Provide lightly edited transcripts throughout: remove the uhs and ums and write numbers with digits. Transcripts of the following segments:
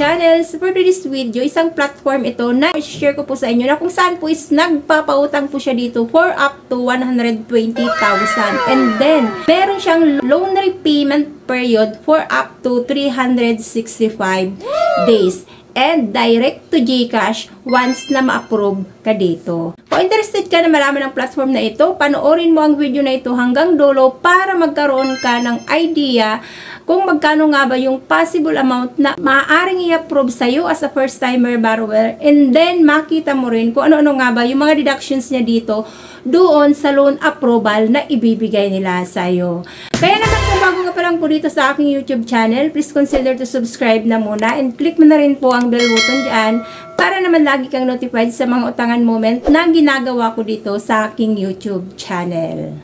channel. So for this video, isang platform ito na share ko po sa inyo na kung saan po is nagpapautang po siya dito for up to 120,000. And then, meron siyang loan repayment period for up to 365 days. And direct to GCash once na ma-approve ka dito. Kung interested ka na malaman ng platform na ito, panoorin mo ang video na ito hanggang dulo para magkaroon ka ng idea kung magkano nga ba yung possible amount na maaaring i-approve sa'yo as a first-timer borrower. And then, makita mo rin kung ano-ano nga ba yung mga deductions niya dito doon sa loan approval na ibibigay nila sa'yo. Kaya naman kung bago ka pa lang po dito sa aking YouTube channel, please consider to subscribe na muna and click mo na rin po ang bell button dyan para naman lagi kang notified sa mga utangan moment na ginagawa ko dito sa aking YouTube channel.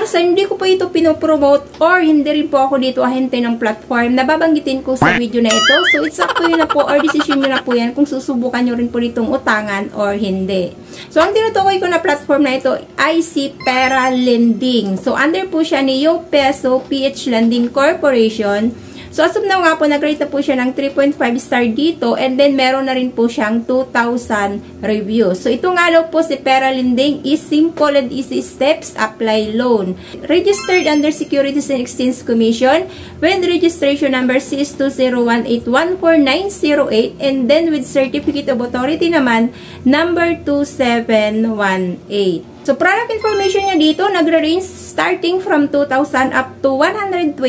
So, hindi ko po ito pinopromote or hindi rin po ako dito ahente ng platform na babanggitin ko sa video na ito. So, it's up to you na po or decision nyo na po yan kung susubukan nyo rin po ditong utangan or hindi. So, ang tinutukoy ko na platform na ito ay si Pera Lending. So, under po siya ni Yung Peso PH Lending Corporation. So, as of now nga po, nag-rate na po siya ng 3.5 star dito and then meron na rin po siyang 2,000 reviews. So, ito nga po si Pera Lending is simple and easy steps, apply loan. Registered under Securities and Exchange Commission with registration number CS2018149908 and then with certificate of authority naman number 2718. So, product information niya dito, nagre-range starting from 2,000 up to 120,000.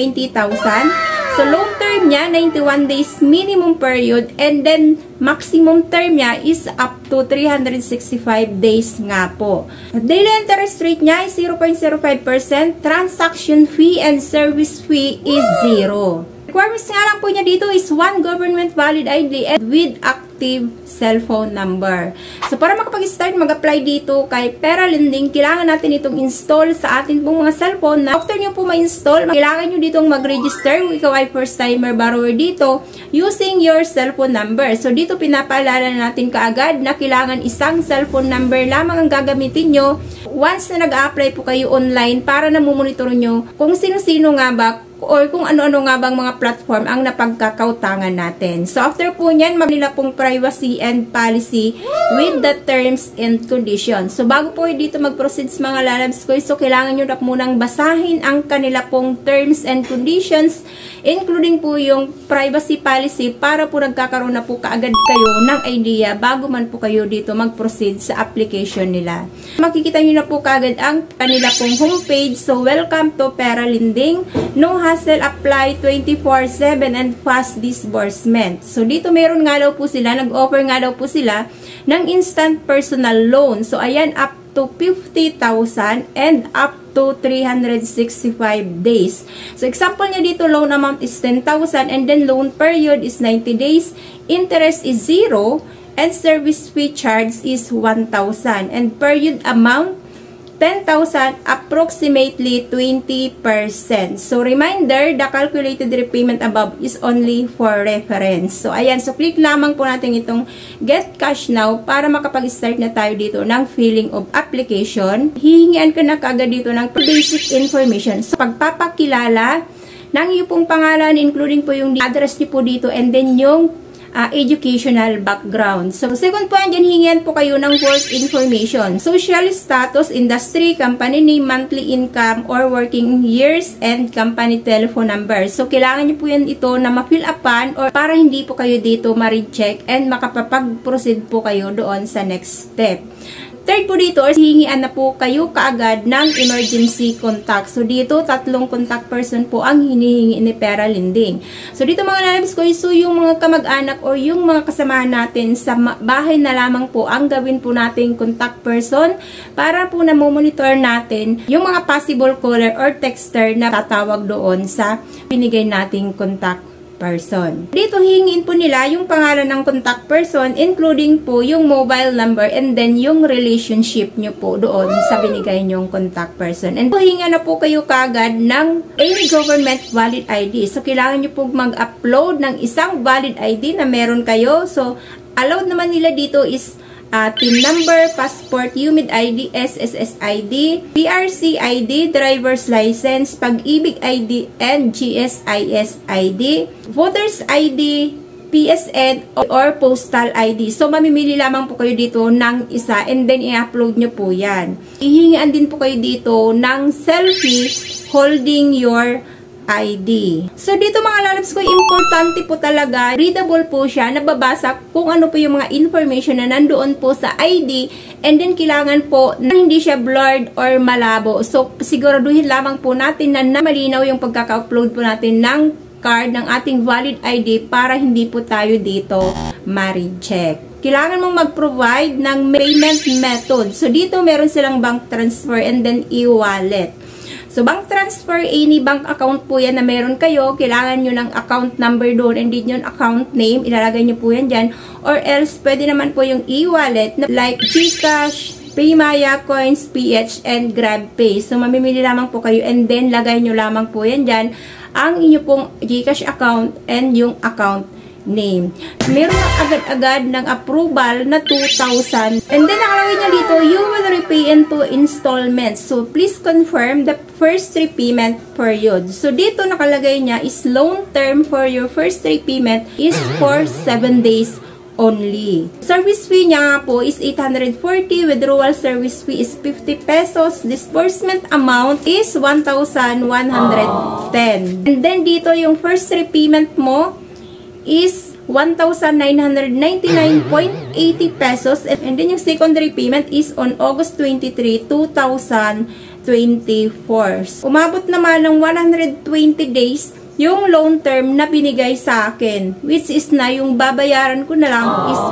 So, loan term niya, 91 days minimum period. And then, maximum term niya is up to 365 days nga po. Daily interest rate niya is 0.05%. Transaction fee and service fee is 0. Requirements nga lang po niya dito is 1 government valid ID and with active cellphone number. So, para makapag-start, mag-apply dito kay Pera Lending, kailangan natin itong install sa atin pong mga cellphone. After nyo po ma-install, kailangan nyo ditong mag-register kung ikaw ay first-timer borrower dito using your cellphone number. So, dito pinapaalala natin kaagad na kailangan isang cellphone number lamang ang gagamitin nyo once na nag-a-apply po kayo online para na mumonitor nyo kung sino-sino nga ba or kung ano-ano nga bang mga platform ang napagkakautangan natin. So, after po nyan, magnila pong privacy and policy with the terms and conditions. So, bago po dito mag-proceed sa mga lalabs ko, so, kailangan nyo na munang basahin ang kanila pong terms and conditions, including po yung privacy policy para po nagkakaroon na po kaagad kayo ng idea bago man po kayo dito mag-proceed sa application nila. Makikita nyo na po kaagad ang kanila pong homepage. So, welcome to Pera Lending. No hassle, apply 24/7 and fast disbursement. So, dito meron nga daw po sila, nag-offer nga daw po sila ng instant personal loan. So, ayan, up to 50,000 and up to 365 days. So, example niya dito, loan amount is 10,000 and then loan period is 90 days. Interest is 0 and service fee charge is 1,000 and period amount 10,000, approximately 20%. So, reminder, the calculated repayment above is only for reference. So, ayan. So, click lamang po natin itong Get Cash Now para makapag-start na tayo dito ng filling of application. Hihingian ka na kaagad dito ng basic information. So, pagpapakilala ng iyong pong pangalan, including po yung address niyo po dito, and then yung educational background. So, second po, dyan hingian po kayo ng work information. Social status, industry, company name, monthly income, or working years, and company telephone number. So, kailangan nyo po yan ito na ma-fill upan or para hindi po kayo dito ma-recheck and makapapag-proceed po kayo doon sa next step. Third po dito, hihingian na po kayo kaagad ng emergency contact. So, dito, 3 contact person po ang hinihingi ni Pera Lending. So, dito mga lalabs ko, so yung mga kamag-anak o yung mga kasamahan natin sa bahay na lamang po ang gawin po nating contact person para po na monitor natin yung mga possible caller or texter na tatawag doon sa binigay nating contact person. Dito hingin po nila yung pangalan ng contact person, including po yung mobile number and then yung relationship nyo po doon sa binigay nyong contact person. And po hinga na po kayo kagad ng any government valid ID. So, kailangan nyo po mag-upload ng isang valid ID na meron kayo. So, allowed naman nila dito is TIN number, passport, UMID ID, SSS ID, PRC ID, driver's license, Pag-ibig ID, and GSIS ID, voters ID, PSN, or postal ID. So, mamimili lamang po kayo dito ng isa and then i-upload nyo po yan. Ihingaan din po kayo dito ng selfie holding your ID. So, dito mga lalabs ko, importante po talaga, readable po siya, nababasa kung ano po yung mga information na nandoon po sa ID, and then kailangan po na hindi siya blurred or malabo. So, siguraduhin lamang po natin na malinaw yung pagkaka-upload po natin ng card ng ating valid ID para hindi po tayo dito ma-reject. Kailangan mong mag-provide ng payment method. So, dito meron silang bank transfer and then e-wallet. So, bank transfer, any bank account po yan na meron kayo, kailangan nyo ng account number doon, and din yung account name, ilalagay nyo po yan dyan. Or else, pwede naman po yung e-wallet, like GCash, Paymaya, Coins, PH, and GrabPay. So, mamimili lamang po kayo, and then lagay nyo lamang po yan dyan, ang inyo pong GCash account and yung account name. Meron na agad-agad ng approval na 2,000. And then, nakalagay niya dito, you will repay in 2 installments. So, please confirm the first repayment period. So, dito nakalagay niya is loan term for your first repayment is for 7 days only. Service fee niya nga po is 840. Withdrawal service fee is 50 pesos. Disbursement amount is 1,110. And then, dito yung first repayment mo is 1,999.80 pesos, and then yung secondary payment is on August 23, 2024. Umabot naman ng 120 days yung loan term na binigay sa akin, which is na yung babayaran ko na lang is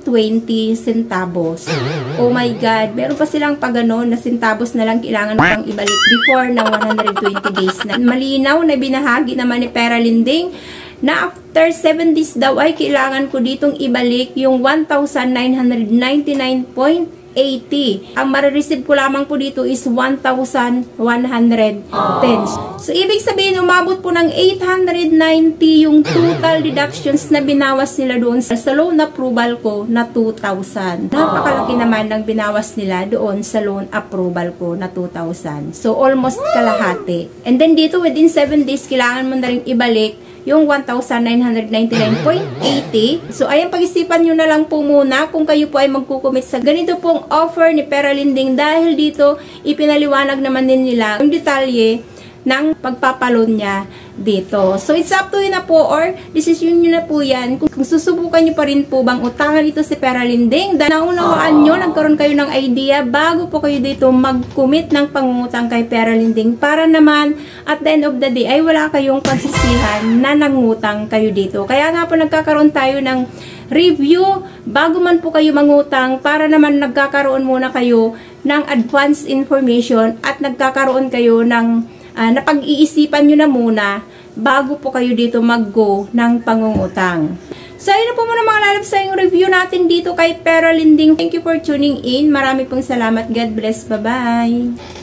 0.20 centavos. Oh my God, meron pa silang pagano na centavos na lang kailangan pang ibalik before ng 120 days na. Malinaw na binahagi naman ni Pera Linding na after 7 days daw ay kailangan ko ditong ibalik yung 1,999.80. Ang marireceive ko lamang po dito is 1,110. So, ibig sabihin, umabot po ng 890 yung total deductions na binawas nila doon sa loan approval ko na 2,000. Napakalaki naman ng binawas nila doon sa loan approval ko na 2,000. So, almost kalahati. And then dito, within 7 days, kailangan mo na rin ibalik yung 1,999.80. So, ayan, pag-isipan nyo na lang po muna kung kayo po ay magkukumit sa ganito pong offer ni Pera Linding, dahil dito, ipinaliwanag naman din nila yung detalye ng pagpapaloan niya dito. So, it's up to you na po, or decision nyo na po yan. Kung susubukan nyo pa rin po bang utangan dito si Pera Linding, dahil naunawaan nyo, nagkaroon kayo ng idea bago po kayo dito mag-commit ng pangungutang kay Pera Linding, para naman at the end of the day ay wala kayong pagsisihan na nangutang kayo dito. Kaya nga po nagkakaroon tayo ng review bago man po kayo mangutang, para naman nagkakaroon muna kayo ng advance information at nagkakaroon kayo ng napag-iisipan nyo na muna bago po kayo dito mag-go ng pangungutang. So, ayun na po muna mga lalabs sa yung review natin dito kay Pera Linding. Thank you for tuning in. Marami pong salamat. God bless. Bye-bye.